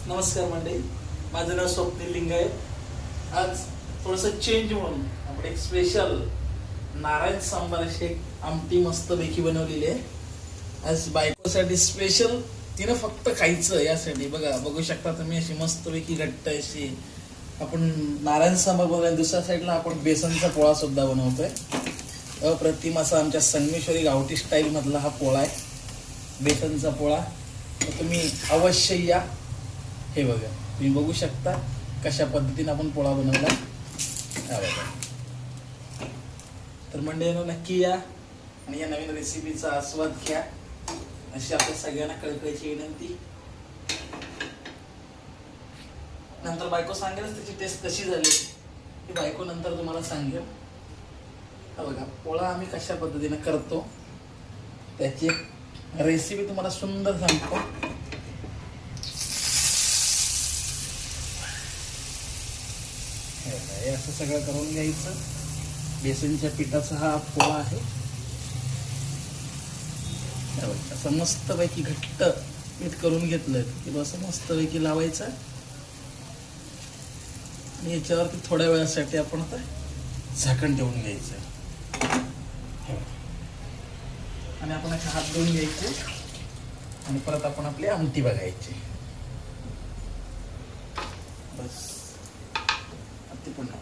नमस्कार मंडळी, माझं नाव स्वप्नील लिंगायत. आज थोडंसं चेंज म्हणून आपण एक स्पेशल नारायण सांबार अशी एक आमटी मस्तपैकी बनवलेली आहे. आज बायकोसाठी स्पेशल, तिनं फक्त खायचं यासाठी. बघू शकता तुम्ही, अशी मस्तपैकी घट्ट अशी आपण नारायण सांबार बनवल्या. दुसऱ्या साईडला आपण बेसनचा पोळा सुद्धा बनवतोय. अप्रतिम असा आमच्या संगमेश्वरी गावठी स्टाईल मधला हा पोळा आहे, बेसनचा पोळा. तर तुम्ही अवश्य या. हे बघा, तुम्ही बघू शकता कशा पद्धतीने आपण पोळा बनवला. हा बघा. तर मंडळींनो, नक्की या आणि या नवीन रेसिपीचा आस्वाद घ्या, अशी आपल्या सगळ्यांना कळकळीची विनंती. नंतर बायको सांगेलच त्याची टेस्ट कशी झाली, ही बायको नंतर तुम्हाला सांगेल. हा बघा, पोळा आम्ही कशा पद्धतीने करतो त्याची रेसिपी तुम्हाला सुंदर सांगतो. हे असं सगळं करून घ्यायचं. बेसनच्या पिठाचा हा पोळा आहे. असं मस्तपैकी घट्ट पीठ करून घेतलं की बस मस्तपैकी लावायचं आणि याच्यावरती थोड्या वेळासाठी आपण आता झाकण ठेवून घ्यायचं. आणि आपण असे हात धुवून घ्यायचे आणि परत आपण आपली आमटी बघायची. बस, पुन्हा